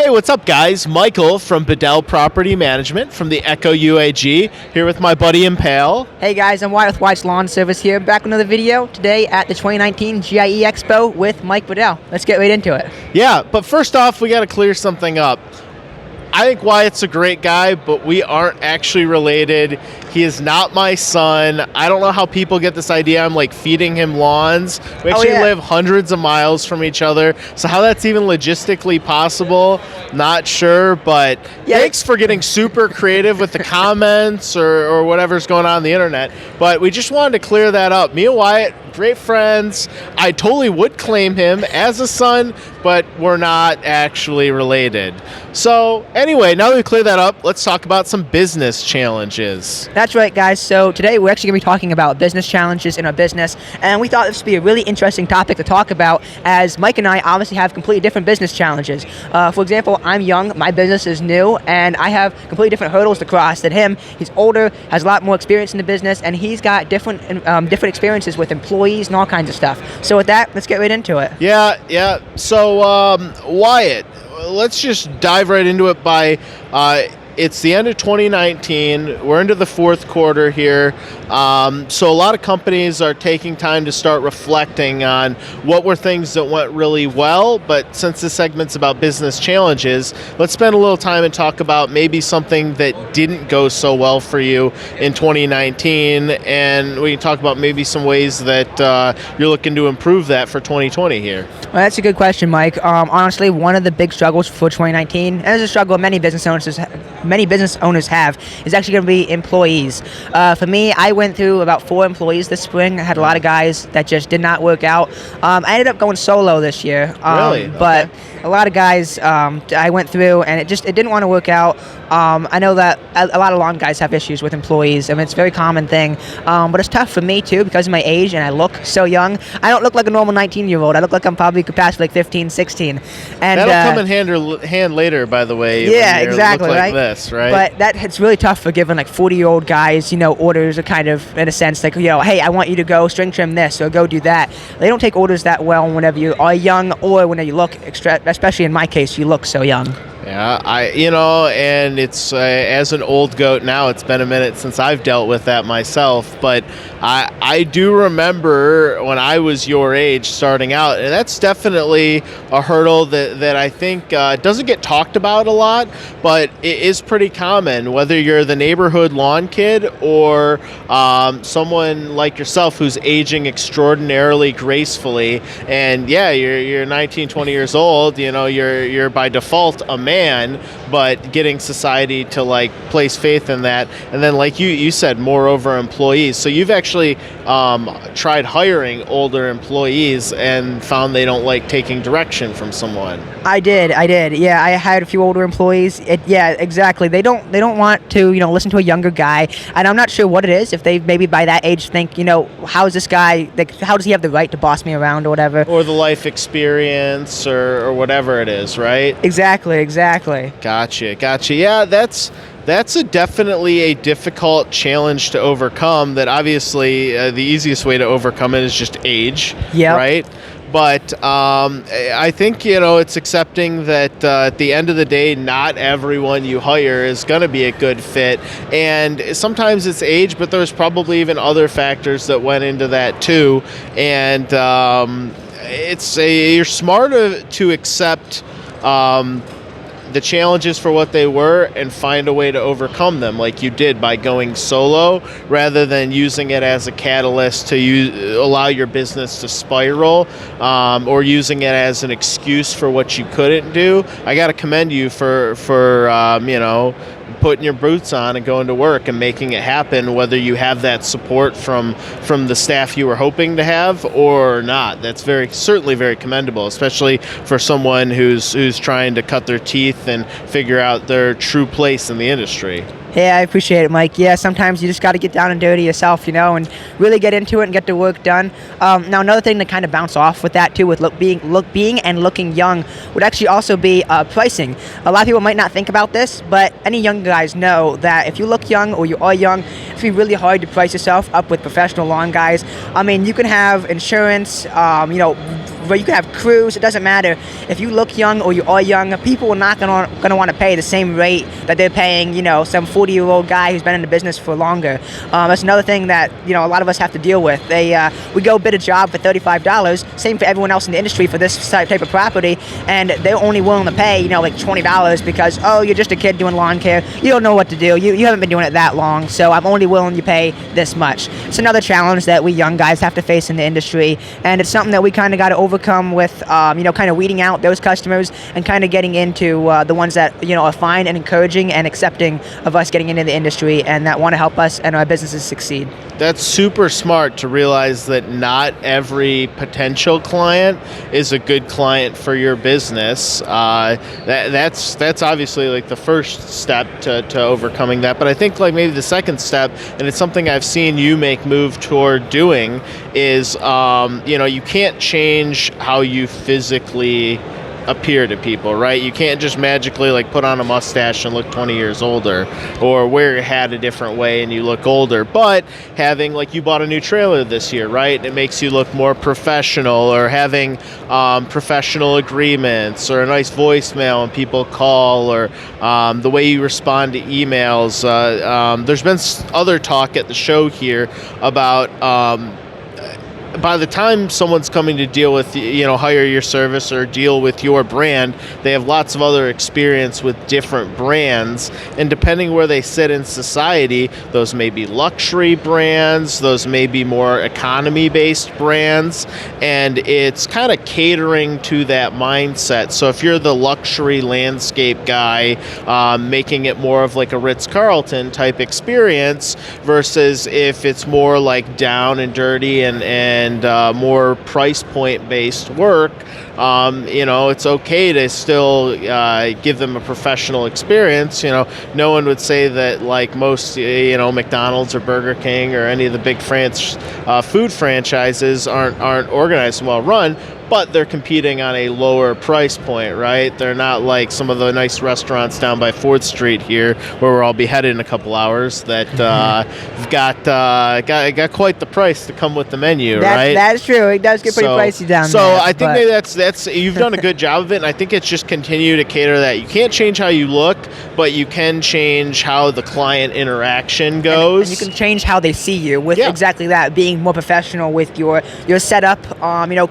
Hey, what's up, guys? Michael from Bedell Property Management from the Echo UAG, here with my buddy Impale. Hey guys, I'm Wyatt with Wyatt's Lawn Service here, back with another video today at the 2019 GIE+EXPO with Mike Bedell. Let's get right into it. Yeah, but first off, we got to clear something up. I think Wyatt's a great guy, but we aren't actually related. He is not my son. I don't know how people get this idea I'm like feeding him lawns. We actually live hundreds of miles from each other. So how that's even logistically possible, not sure. But thanks for getting super creative with the comments or whatever's going on the internet. But we just wanted to clear that up. Me and Wyatt, great friends. I totally would claim him as a son, but we're not actually related. So anyway, now that we cleared that up, let's talk about some business challenges. That's right, guys. So today we're actually going to be talking about business challenges in our business, and we thought this would be a really interesting topic to talk about, as Mike and I obviously have completely different business challenges. For example, I'm young, my business is new, and I have completely different hurdles to cross than him. He's older, has a lot more experience in the business, and he's got different experiences with employees and all kinds of stuff. So with that, let's get right into it. Yeah. So Wyatt, let's just dive right into it by it's the end of 2019. We're into the fourth quarter here. So a lot of companies are taking time to start reflecting on what were things that went really well. But since this segment's about business challenges, let's spend a little time and talk about maybe something that didn't go so well for you in 2019. And we can talk about maybe some ways that you're looking to improve that for 2020 here. Well, that's a good question, Mike. Honestly, one of the big struggles for 2019, and it's a struggle many business owners have, is actually going to be employees. For me, I went through about 4 employees this spring. I had a lot of guys that just did not work out. I ended up going solo this year. Really? But a lot of guys I went through, and it didn't want to work out. I know that a lot of lawn guys have issues with employees. I mean, it's a very common thing. But it's tough for me, too, because of my age, and I look so young. I don't look like a normal 19-year-old. I look like I'm probably past like 15, 16. And that'll come in hand later, by the way. Yeah, exactly, look like right? This, right? But it's really tough for giving like 40-year-old guys, orders are kind of, in a sense, like, hey, I want you to go string trim this or go do that. They don't take orders that well whenever you are young or whenever you look, especially in my case, you look so young. Yeah, and it's as an old goat now, it's been a minute since I've dealt with that myself, but I do remember when I was your age starting out, and that's definitely a hurdle that I think doesn't get talked about a lot, but it is pretty common, whether you're the neighborhood lawn kid or someone like yourself who's aging extraordinarily gracefully, and you're 19, 20 years old, you're by default a man, but getting society to like place faith in that, and then like you said, moreover employees. So you've actually tried hiring older employees and found they don't like taking direction from someone. I did. Yeah, I had a few older employees. Exactly. They don't want to listen to a younger guy, and I'm not sure what it is. If they maybe by that age think how is this guy? Like, how does he have the right to boss me around or whatever? Or the life experience or whatever it is, right? Exactly. Gotcha. Yeah, that's definitely a difficult challenge to overcome. That obviously the easiest way to overcome it is just age, right? But I think, it's accepting that at the end of the day, not everyone you hire is going to be a good fit. And sometimes it's age, but there's probably even other factors that went into that too. And you're smarter to accept the challenges for what they were and find a way to overcome them, like you did by going solo, rather than using it as a catalyst to allow your business to spiral, or using it as an excuse for what you couldn't do. I got to commend you for putting your boots on and going to work and making it happen, whether you have that support from the staff you were hoping to have or not. That's certainly very commendable, especially for someone who's trying to cut their teeth and figure out their true place in the industry. Yeah, I appreciate it, Mike. Yeah, sometimes you just got to get down and dirty yourself, and really get into it and get the work done. Now, another thing to kind of bounce off with that, too, with being and looking young, would actually also be pricing. A lot of people might not think about this, but any young guys know that if you look young or you are young, it's be really hard to price yourself up with professional lawn guys. I mean, you can have insurance, where you can have crews. It doesn't matter if you look young or you are young. People are not gonna want to pay the same rate that they're paying, some 40-year-old guy who's been in the business for longer. That's another thing that a lot of us have to deal with. We go bid a job for $35. Same for everyone else in the industry for this type of property, and they're only willing to pay like $20 because you're just a kid doing lawn care. You don't know what to do. You haven't been doing it that long, so I'm only willing to pay this much. It's another challenge that we young guys have to face in the industry, and it's something that we kind of got to overcome with kind of weeding out those customers and kind of getting into the ones that are fine and encouraging and accepting of us getting into the industry and that want to help us and our businesses succeed. That's super smart to realize that not every potential client is a good client for your business. That's obviously like the first step to overcoming that. But I think like maybe the second step, and it's something I've seen you make move toward doing, is you can't change how you physically appear to people, right? You can't just magically like put on a mustache and look 20 years older, or wear your hat a different way and you look older. But having, like, you bought a new trailer this year, right? It makes you look more professional, or having professional agreements, or a nice voicemail when people call, or the way you respond to emails. There's been other talk at the show here about by the time someone's coming to deal with, hire your service or deal with your brand, they have lots of other experience with different brands. And depending where they sit in society, those may be luxury brands, those may be more economy-based brands, and it's kind of catering to that mindset. So if you're the luxury landscape guy, making it more of like a Ritz-Carlton type experience, versus if it's more like down and dirty and more price point based work, it's okay to still give them a professional experience. No one would say that like most McDonald's or Burger King or any of the big food franchises aren't organized and well run, but they're competing on a lower price point, right? They're not like some of the nice restaurants down by 4th Street here, where we'll all be headed in a couple hours, that got quite the price to come with the menu, right? That's true. It does get pretty pricey down there. So I think maybe that's you've done a good job of it, and I think it's just continue to cater to that. You can't change how you look, but you can change how the client interaction goes. And you can change how they see you with exactly that, being more professional with your setup,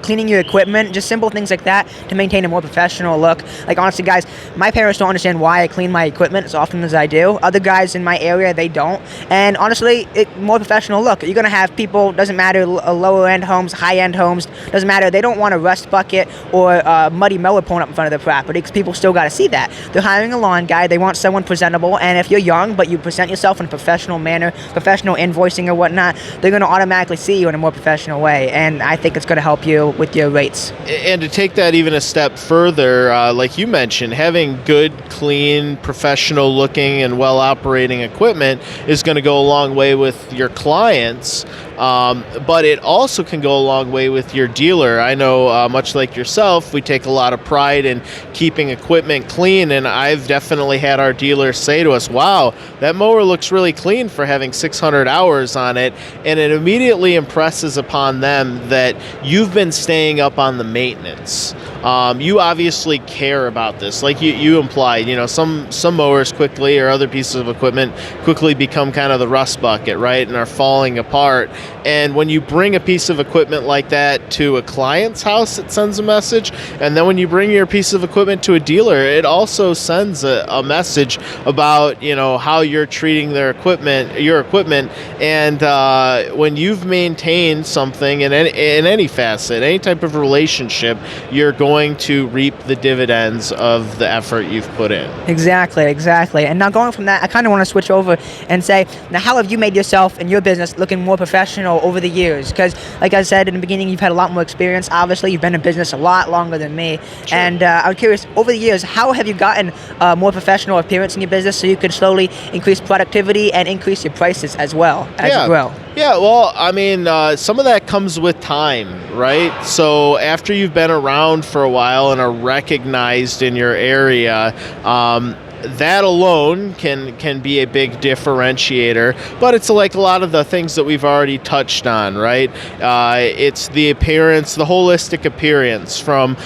cleaning your equipment, just simple things like that to maintain a more professional look. Like, honestly, guys, my parents don't understand why I clean my equipment as often as I do. Other guys in my area, they don't. And honestly, more professional look. You're going to have people, doesn't matter, lower-end homes, high-end homes, doesn't matter. They don't want a rust bucket or a muddy mower pulling up in front of their property, because people still got to see that. They're hiring a lawn guy. They want someone presentable. And if you're young, but you present yourself in a professional manner, professional invoicing or whatnot, they're going to automatically see you in a more professional way. And I think it's going to help you with your rates. And to take that even a step further, like you mentioned, having good, clean, professional looking and well operating equipment is going to go a long way with your clients. But it also can go a long way with your dealer. I know, much like yourself, we take a lot of pride in keeping equipment clean, and I've definitely had our dealers say to us, wow, that mower looks really clean for having 600 hours on it, and it immediately impresses upon them that you've been staying up on the maintenance. You obviously care about this. Like you implied, some mowers quickly, or other pieces of equipment quickly become kind of the rust bucket, right, and are falling apart. And when you bring a piece of equipment like that to a client's house, it sends a message. And then when you bring your piece of equipment to a dealer, it also sends a message about, how you're treating your equipment. And when you've maintained something in any facet, any type of relationship, you're going to reap the dividends of the effort you've put in. Exactly. And now going from that, I kind of want to switch over and say, now how have you made yourself and your business looking more professional over the years? Because, like I said in the beginning, you've had a lot more experience. Obviously, you've been in business a lot longer than me. Sure. And I'm curious, over the years, how have you gotten more professional appearance in your business so you can slowly increase productivity and increase your prices as well as you grow? Yeah, well, I mean, some of that comes with time, right? So after you've been around for a while and are recognized in your area, that alone can be a big differentiator, but it's like a lot of the things that we've already touched on, right? It's the appearance, the holistic appearance from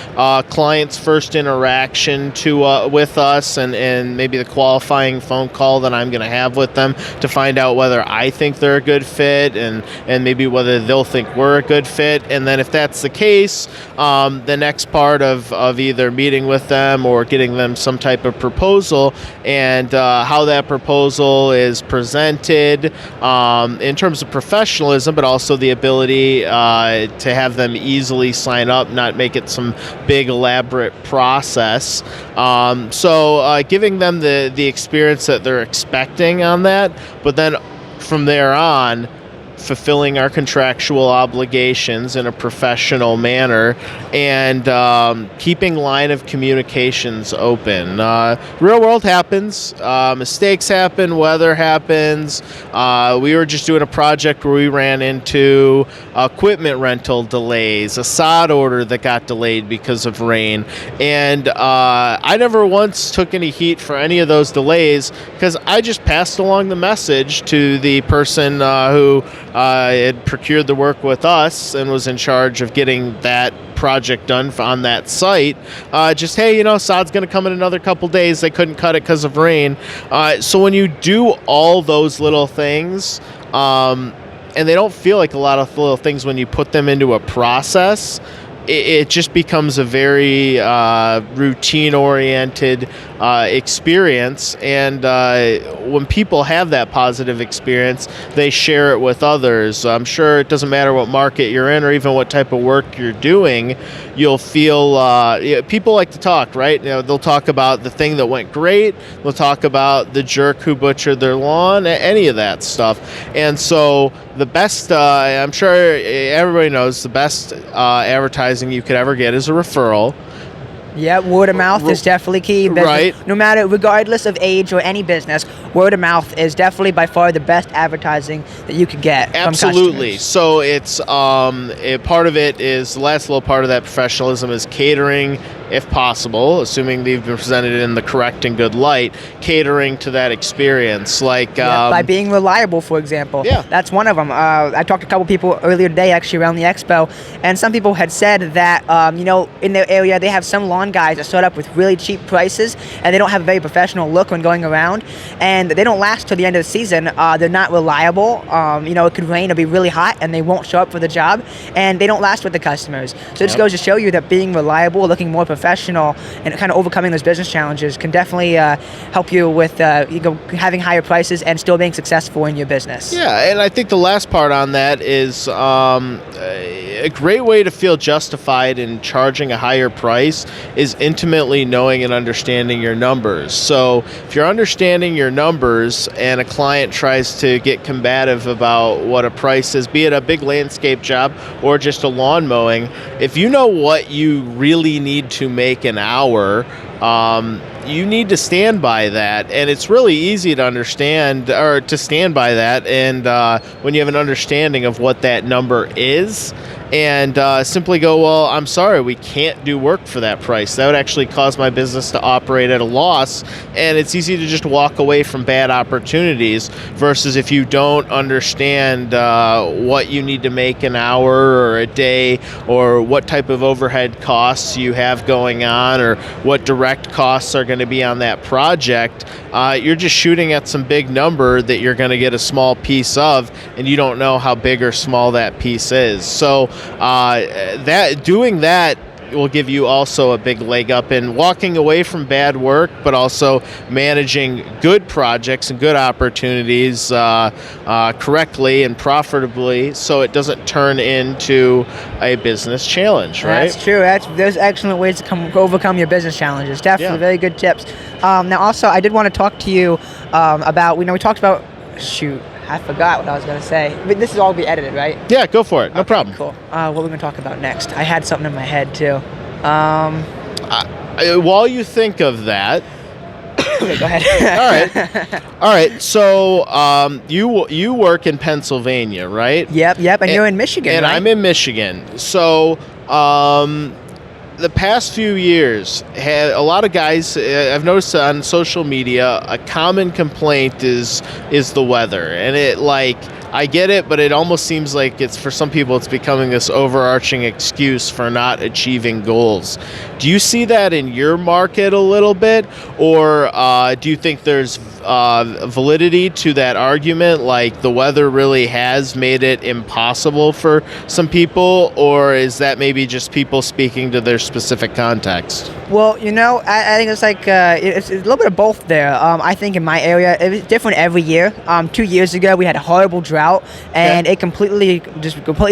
client's first interaction to with us, and maybe the qualifying phone call that I'm going to have with them to find out whether I think they're a good fit, and maybe whether they'll think we're a good fit. And then if that's the case, the next part of either meeting with them or getting them some type of proposal, and how that proposal is presented in terms of professionalism, but also the ability to have them easily sign up, not make it some big elaborate process. So giving them the experience that they're expecting on that, but then from there on, fulfilling our contractual obligations in a professional manner, and keeping line of communications open. Real world happens, mistakes happen, weather happens. We were just doing a project where we ran into equipment rental delays, a sod order that got delayed because of rain, and I never once took any heat for any of those delays, because I just passed along the message to the person who had procured the work with us and was in charge of getting that project done on that site. Just, hey, sod's going to come in another couple days. They couldn't cut it because of rain. So when you do all those little things, and they don't feel like a lot of little things when you put them into a process, it just becomes a very routine-oriented experience, and when people have that positive experience, they share it with others. I'm sure it doesn't matter what market you're in or even what type of work you're doing, you'll feel people like to talk, right? They'll talk about the thing that went great, they'll talk about the jerk who butchered their lawn, any of that stuff. And so the best, I'm sure everybody knows, the best advertising you could ever get is a referral. Yeah, word of mouth is definitely key. Right. No matter, regardless of age or any business, word of mouth is definitely by far the best advertising that you could get. Absolutely. From customers. So it's part of it is, the last little part of that professionalism is catering, if possible, assuming they've been presented in the correct and good light, catering to that experience. Like by being reliable, for example. Yeah. That's one of them. I talked to a couple people earlier today, actually, around the expo, and some people had said that, in their area, they have some lawn guys that start up with really cheap prices, and they don't have a very professional look when going around, and they don't last till the end of the season. They're not reliable. It could rain or be really hot, and they won't show up for the job, and they don't last with the customers. So it just goes to show you that being reliable, looking more professional, and kind of overcoming those business challenges can definitely help you with having higher prices and still being successful in your business. Yeah, and I think the last part on that is a great way to feel justified in charging a higher price is intimately knowing and understanding your numbers. So if you're understanding your numbers and a client tries to get combative about what a price is, be it a big landscape job or just a lawn mowing, if you know what you really need to make an hour, you need to stand by that, and it's really easy to understand or to stand by that. And when you have an understanding of what that number is, and simply go, well, I'm sorry, we can't do work for that price. That would actually cause my business to operate at a loss, and it's easy to just walk away from bad opportunities, versus if you don't understand what you need to make an hour or a day, or what type of overhead costs you have going on, or what direct costs are going to be on that project, you're just shooting at some big number that you're going to get a small piece of, and you don't know how big or small that piece is. So doing that will give you also a big leg up in walking away from bad work, but also managing good projects and good opportunities correctly and profitably, so it doesn't turn into a business challenge, right? That's true. There's excellent ways to overcome your business challenges. Definitely, very good tips. Now, also, I did want to talk to you about, we talked about, I forgot what I was going to say. But this is all be edited, right? Yeah, go for it. No problem. Cool. What are we going to talk about next? I had something in my head, too. While you think of that... Okay, go ahead. All right. So you work in Pennsylvania, right? Yep. And you're in Michigan, and right? I'm in Michigan. So the past few years, had a lot of guys. I've noticed on social media, a common complaint is the weather, and it like. I get it, but it almost seems like it's for some people it's becoming this overarching excuse for not achieving goals. Do you see that in your market a little bit, or do you think there's validity to that argument, like the weather really has made it impossible for some people, or is that maybe just people speaking to their specific context? Well, I think it's like it's a little bit of both there. I think in my area, it's different every year. 2 years ago, we had a horrible drought, and it completely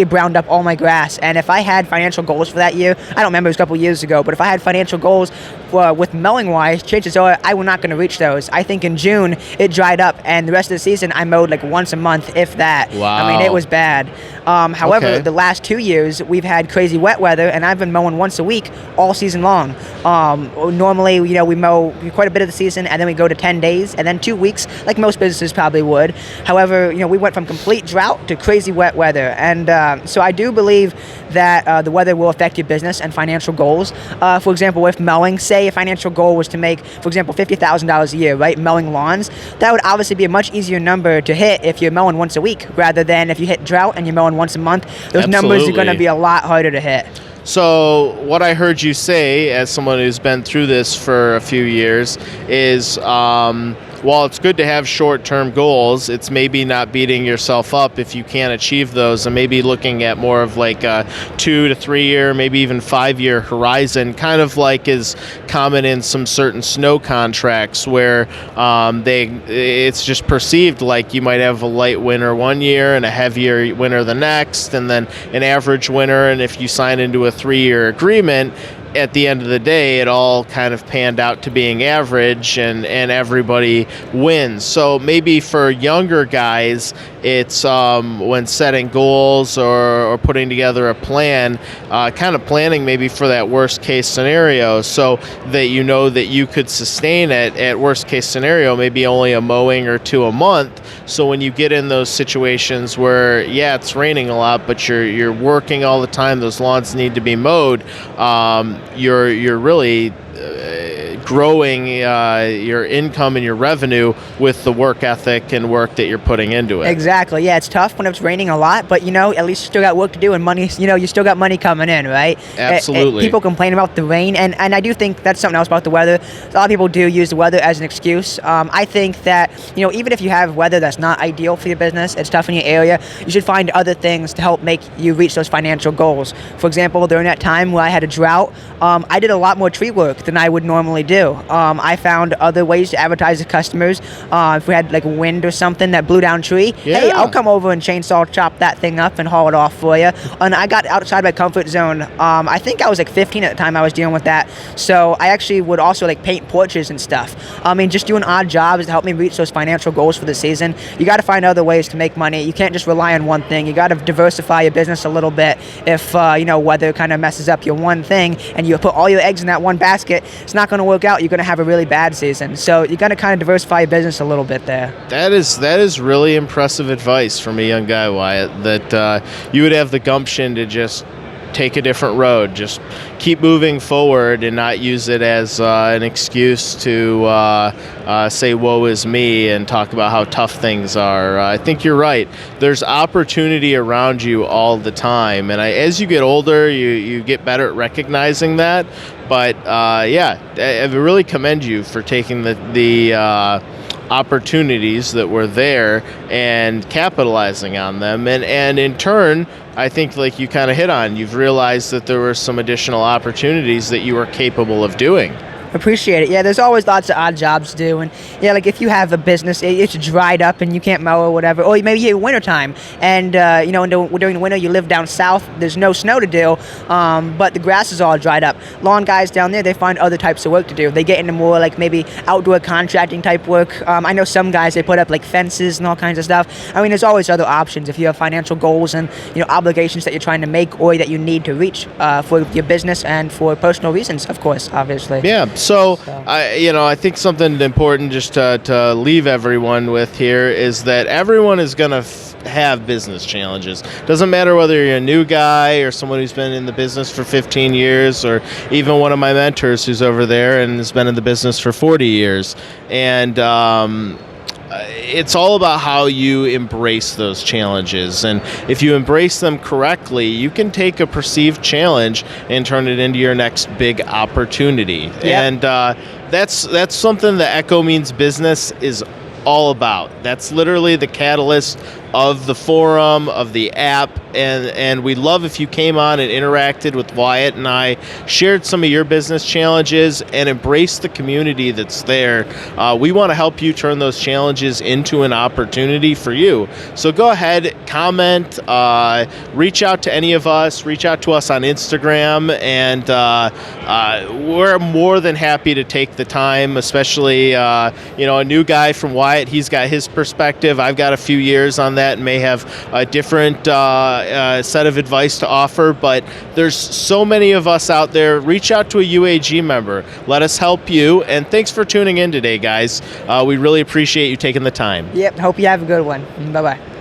browned up all my grass. And if I had financial goals for that year, I don't remember, it was a couple years ago, but if I had financial goals with mowing-wise, chances are I was not going to reach those. I think in June, it dried up, and the rest of the season, I mowed like once a month, if that. Wow. I mean, it was bad. However, the last 2 years, we've had crazy wet weather, and I've been mowing once a week all season long. Normally, we mow quite a bit of the season, and then we go to 10 days, and then 2 weeks, like most businesses probably would. However, we went from complete drought to crazy wet weather, and so I do believe that the weather will affect your business and financial goals. For example, with mowing, say a financial goal was to make, for example, $50,000 a year, right, mowing lawns, that would obviously be a much easier number to hit if you're mowing once a week, rather than if you hit drought and you're mowing once a month. Those numbers are going to be a lot harder to hit. So what I heard you say, as someone who's been through this for a few years, is while it's good to have short-term goals, it's maybe not beating yourself up if you can't achieve those, and maybe looking at more of like a 2 to 3 year, maybe even 5 year horizon, kind of like is common in some certain snow contracts where it's just perceived like you might have a light winter one year and a heavier winter the next, and then an average winter, and if you sign into a 3-year agreement, at the end of the day, it all kind of panned out to being average, and everybody wins. So maybe for younger guys, it's when setting goals or putting together a plan, kind of planning maybe for that worst case scenario, so that that you could sustain it at worst case scenario, maybe only a mowing or 2 a month. So when you get in those situations where, it's raining a lot, but you're working all the time, those lawns need to be mowed, you're really growing your income and your revenue with the work ethic and work that you're putting into it. Exactly. Yeah, it's tough when it's raining a lot, but at least you still got work to do and money. You still got money coming in, right? Absolutely. People complain about the rain, and I do think that's something else about the weather. A lot of people do use the weather as an excuse. I think that even if you have weather that's not ideal for your business, it's tough in your area, you should find other things to help make you reach those financial goals. For example, during that time where I had a drought, I did a lot more tree work than I would normally do. I found other ways to advertise to customers. If we had like wind or something that blew down tree, hey, I'll come over and chainsaw chop that thing up and haul it off for you. And I got outside my comfort zone. I think I was like 15 at the time I was dealing with that. So I actually would also like paint porches and stuff. I mean, just doing odd jobs to help me reach those financial goals for the season. You got to find other ways to make money. You can't just rely on one thing. You got to diversify your business a little bit. If weather kind of messes up your one thing and you put all your eggs in that one basket, it's not going to work out. You're going to have a really bad season. So you got to kind of diversify your business a little bit there. That is really impressive advice from a young guy, Wyatt, that you would have the gumption to just take a different road, just keep moving forward and not use it as an excuse to say woe is me and talk about how tough things are. I think you're right. There's opportunity around you all the time, and as you get older, you get better at recognizing that. But I really commend you for taking the opportunities that were there and capitalizing on them, and in turn, I think, like you kind of hit on, you've realized that there were some additional opportunities that you were capable of doing. Appreciate it. Yeah, there's always lots of odd jobs to do, and like if you have a business, it's dried up and you can't mow or whatever, or maybe it's wintertime, and during the winter you live down south, there's no snow to do, but the grass is all dried up. Lawn guys down there, they find other types of work to do. They get into more like maybe outdoor contracting type work. I know some guys, they put up like fences and all kinds of stuff. I mean, there's always other options if you have financial goals and obligations that you're trying to make or that you need to reach for your business and for personal reasons, of course, obviously. Yeah. So I think something important just to leave everyone with here is that everyone is going to have business challenges. Doesn't matter whether you're a new guy or someone who's been in the business for 15 years, or even one of my mentors who's over there and has been in the business for 40 years. And it's all about how you embrace those challenges. And if you embrace them correctly, you can take a perceived challenge and turn it into your next big opportunity. Yep. And that's something that Echo Means Business is all about. That's literally the catalyst of the forum, of the app, and we'd love if you came on and interacted with Wyatt and I, shared some of your business challenges, and embraced the community that's there. We want to help you turn those challenges into an opportunity for you. So go ahead, comment, reach out to any of us, reach out to us on Instagram, and we're more than happy to take the time, especially a new guy from Wyatt. He's got his perspective. I've got a few years on that and may have a different set of advice to offer, but there's so many of us out there. Reach out to a UAG member. Let us help you, and thanks for tuning in today, guys. We really appreciate you taking the time. Yep, hope you have a good one. Bye-bye.